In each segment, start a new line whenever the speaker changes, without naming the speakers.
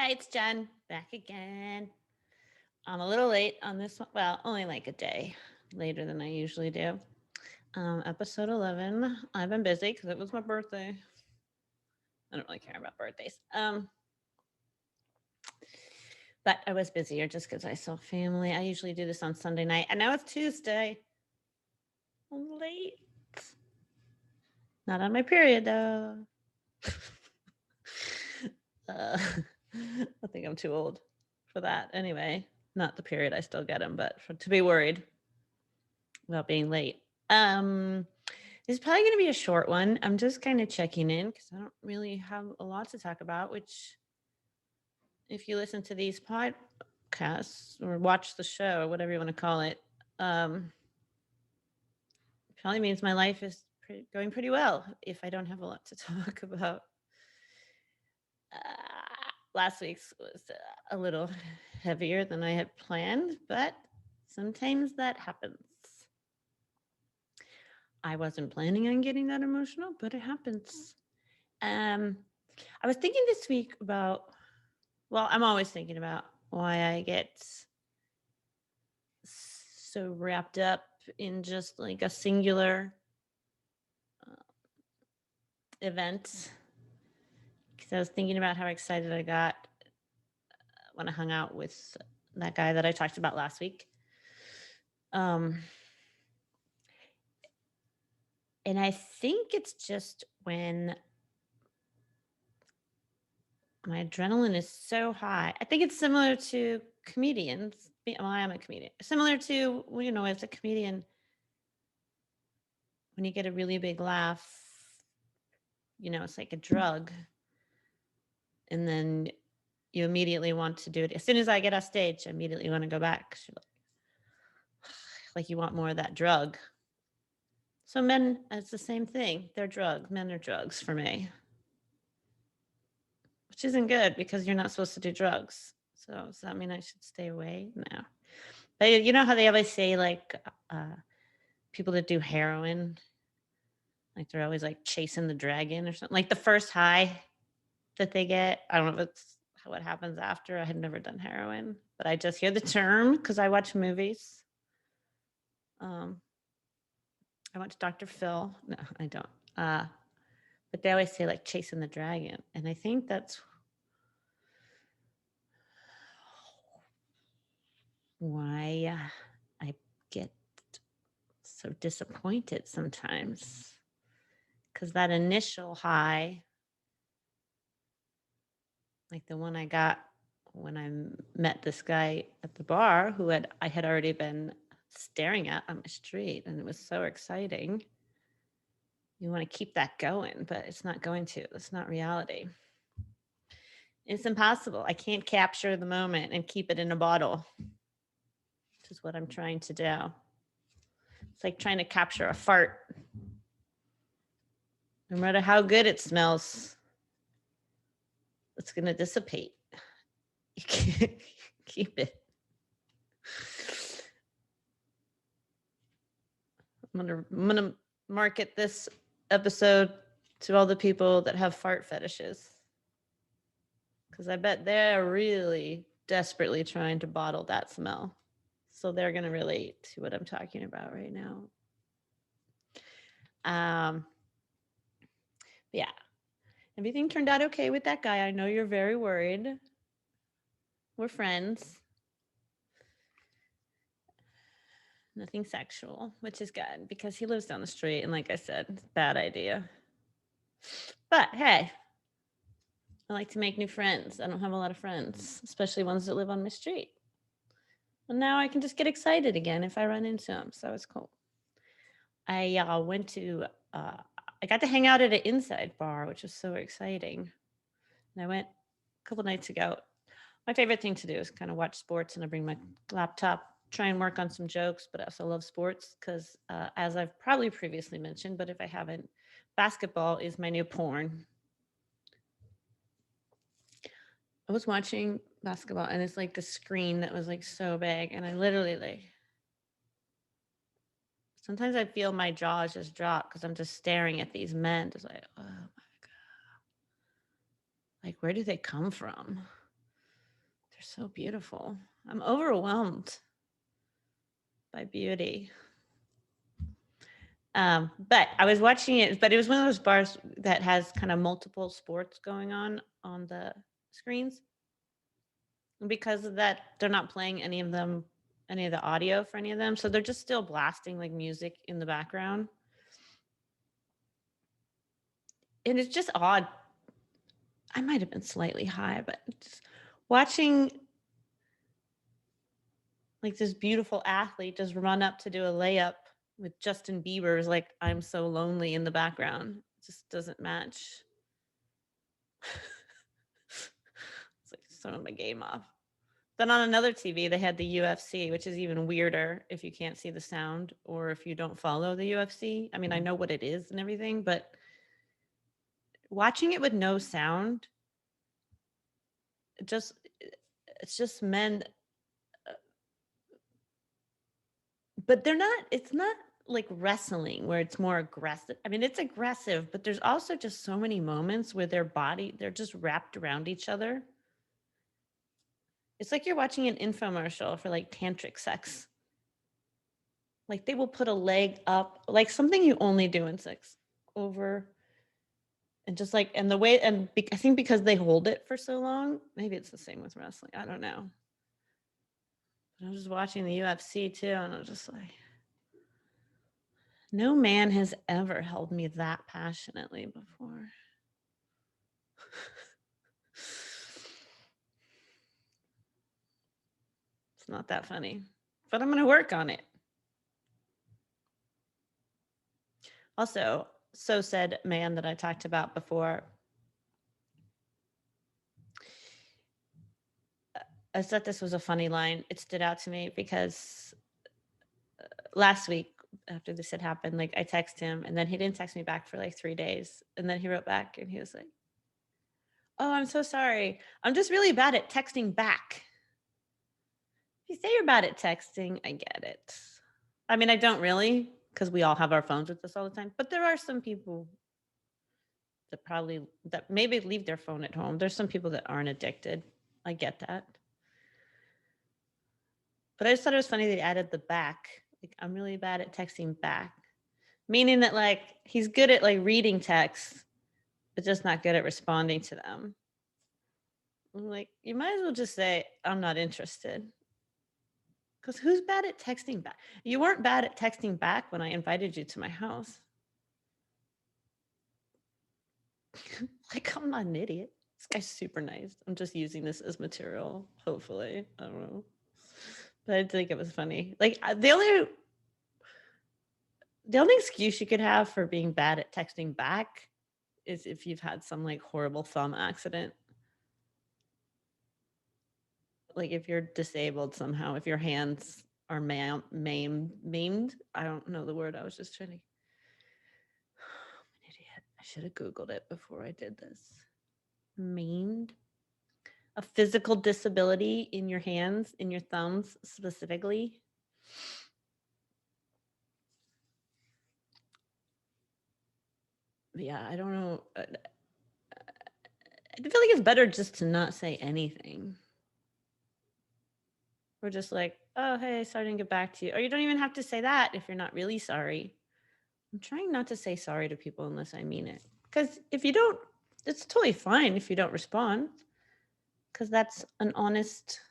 Hi, it's Jen back again. I'm a little late on this one. Well, only like a day later than I usually do. Episode 11. I've been busy because it was my birthday. I don't really care about birthdays. But I was busier just because I saw family. I usually do this on Sunday night, and now it's Tuesday. I'm late. Not on my period though. uh, I think I'm too old for that. Anyway, not the period. I still get them, but to be worried about being late. Um, it's probably going to be a short one. I'm just kind of checking in because I don't really have a lot to talk about. Which, if you listen to these podcasts or watch the show or whatever you want to call it, probably means my life is going pretty well. If I don't have a lot to talk about, last week's was a little heavier than I had planned, but sometimes that happens. I wasn't planning on getting that emotional, but it happens. Um, I was thinking this week about, well, I'm always thinking about why I get so wrapped up in just like a singular uh, event. Because I was thinking about how excited I got when I hung out with that guy that I talked about last week. Um, and I think it's just when my adrenaline is so high. I think it's similar to comedians. Well, I am a comedian. Similar to, as a comedian, when you get a really big laugh, it's like a drug. And then you immediately want to do it. As soon as I get off stage, I immediately want to go back. Like you want more of that drug. So men, it's the same thing. They're drugs. Men are drugs for me, which isn't good because you're not supposed to do drugs. So does that mean I should stay away? No. But you know how they always say like people that do heroin, like they're always like chasing the dragon or something. Like the first high that they get, I don't know if it's what happens after. I had never done heroin, but I just hear the term because I watch movies. Um, I watch Dr. Phil. No, I don't. But they always say like chasing the dragon, and I think that's why I get so disappointed sometimes because that initial high, like the one I got when I met this guy at the bar who I had already been staring at on the street, and it was so exciting. You want to keep that going, but it's not going to. It's not reality. It's impossible. I can't capture the moment and keep it in a bottle, which is what I'm trying to do. It's like trying to capture a fart. No matter how good it smells, it's going to dissipate. You can't keep it. I'm gonna market this episode to all the people that have fart fetishes, because I bet they're really desperately trying to bottle that smell. So they're gonna relate to what I'm talking about right now. Um, yeah, everything turned out okay with that guy. I know you're very worried. We're friends. Nothing sexual, which is good because he lives down the street. And like I said, bad idea. But hey, I like to make new friends. I don't have a lot of friends, especially ones that live on my street. And now I can just get excited again if I run into them. So it's cool. I went to, I got to hang out at an inside bar, which was so exciting. And I went a couple nights ago. My favorite thing to do is kind of watch sports, and I bring my laptop, try and work on some jokes, but I also love sports because, as I've probably previously mentioned, but if I haven't, basketball is my new porn. I was watching basketball, and it's like the screen that was like so big, and I literally like sometimes I feel my jaws just drop because I'm just staring at these men, just like, oh my god, like where do they come from? They're so beautiful. I'm overwhelmed by beauty. But I was watching it, but it was one of those bars that has kind of multiple sports going on the screens. And because of that, they're not playing any of the audio for any of them. So they're just still blasting like music in the background. And it's just odd. I might have been slightly high, but just watching like this beautiful athlete just run up to do a layup with Justin Bieber's like "I'm So Lonely" in the background. It just doesn't match. It's like throwing my game off. Then on another TV, they had the UFC, which is even weirder if you can't see the sound or if you don't follow the UFC. I mean, I know what it is and everything, but watching it with no sound, it's just men, but it's not like wrestling where it's more aggressive. I mean, it's aggressive, but there's also just so many moments where they're just wrapped around each other. It's like you're watching an infomercial for like tantric sex. Like they will put a leg up, like something you only do in sex, over and just like, and the way, and I think because they hold it for so long, maybe it's the same with wrestling. I don't know. But I was just watching the UFC too, and I was just like, no man has ever held me that passionately before. It's not that funny, but I'm going to work on it. Also, so said man that I talked about before. I thought this was a funny line. It stood out to me because last week after this had happened, like I text him and then he didn't text me back for like 3 days. And then he wrote back and he was like, "Oh, I'm so sorry. I'm just really bad at texting back." If you say you're bad at texting, I get it. I mean, I don't really, because we all have our phones with us all the time. But there are some people that maybe leave their phone at home. There's some people that aren't addicted. I get that. But I just thought it was funny that he added the back. Like, I'm really bad at texting back. Meaning that like he's good at like reading texts, but just not good at responding to them. I'm like, you might as well just say, "I'm not interested." Because who's bad at texting back? You weren't bad at texting back when I invited you to my house. Like, I'm not an idiot. This guy's super nice. I'm just using this as material, hopefully. I don't know. But I think it was funny. Like, the only excuse you could have for being bad at texting back is if you've had some like horrible thumb accident. Like if you're disabled somehow, if your hands are maimed. I don't know the word. I was just trying to. I'm an idiot. I should have Googled it before I did this. Maimed? A physical disability in your hands, in your thumbs specifically. Yeah, I don't know. I feel like it's better just to not say anything. We're just like, "Oh, hey, sorry I didn't get back to you." Or you don't even have to say that if you're not really sorry. I'm trying not to say sorry to people unless I mean it. Because if you don't, it's totally fine if you don't respond. Because that's an honest.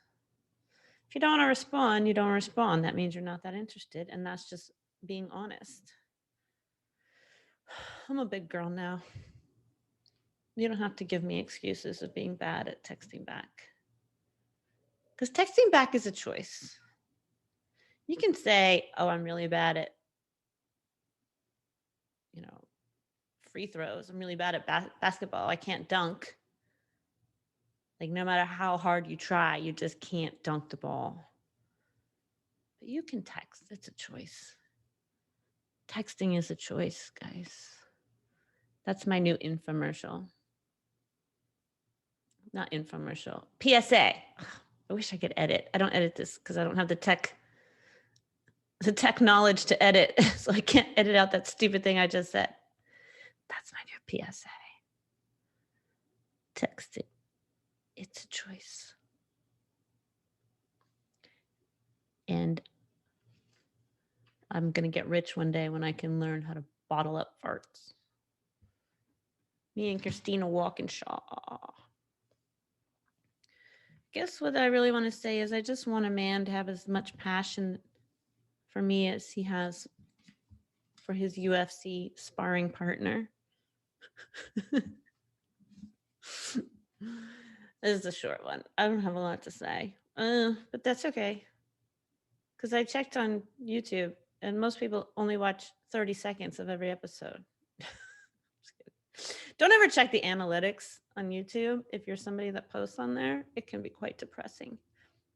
If you don't want to respond, you don't respond. That means you're not that interested. And that's just being honest. I'm a big girl now. You don't have to give me excuses of being bad at texting back. Because texting back is a choice. You can say, "Oh, I'm really bad at, you know, free throws. I'm really bad at basketball. I can't dunk." Like, no matter how hard you try, you just can't dunk the ball. But you can text. It's a choice. Texting is a choice, guys. That's my new infomercial. Not infomercial. PSA. I wish I could edit. I don't edit this because I don't have the tech knowledge to edit. So I can't edit out that stupid thing I just said. That's my new PSA. Texting. It's a choice. And I'm going to get rich one day when I can learn how to bottle up farts. Me and Christina Walkinshaw. Guess what I really want to say is I just want a man to have as much passion for me as he has for his UFC sparring partner. This is a short one. I don't have a lot to say, but that's okay. Because I checked on YouTube and most people only watch 30 seconds of every episode. Don't ever check the analytics on YouTube. If you're somebody that posts on there, it can be quite depressing.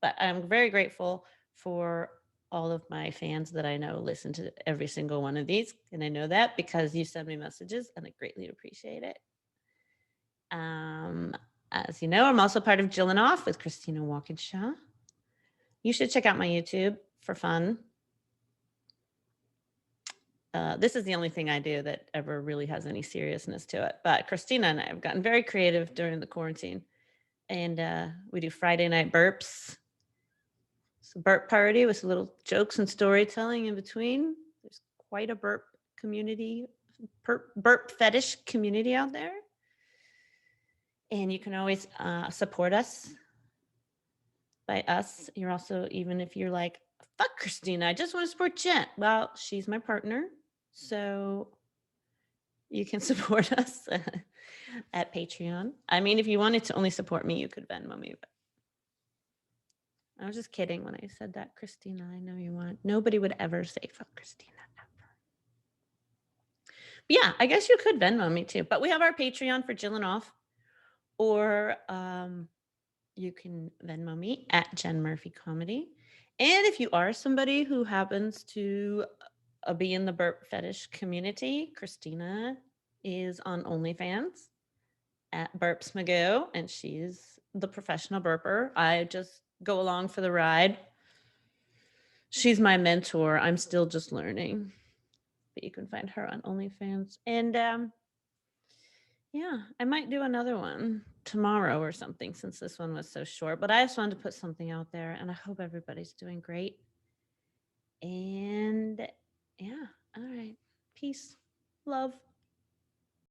But I'm very grateful for all of my fans that I know listen to every single one of these. And I know that because you send me messages and I greatly appreciate it. As you know, I'm also part of Jill and Off with Christina Walkinshaw. You should check out my YouTube for fun. This is the only thing I do that ever really has any seriousness to it. But Christina and I have gotten very creative during the quarantine. And we do Friday night burps. It's a burp party with little jokes and storytelling in between. There's quite a burp community, burp fetish community out there. And you can always support us. By us, you're also, even if you're like, fuck Christina, I just want to support Jen. Well, she's my partner. So you can support us at Patreon. I mean, if you wanted to only support me, you could Venmo me. But I was just kidding when I said that, Christina. I know you want. Nobody would ever say fuck Christina ever. But yeah, I guess you could Venmo me too. But we have our Patreon for Jill and Off, or you can Venmo me at Jen Murphy Comedy. And if you are somebody who happens to be in the burp fetish community, Christina is on OnlyFans at Burps Magoo, and she's the professional burper. I just go along for the ride. She's my mentor. I'm still just learning, but you can find her on OnlyFans. And yeah, I might do another one tomorrow or something since this one was so short. But I just wanted to put something out there, and I hope everybody's doing great. And yeah, all right. Peace. Love.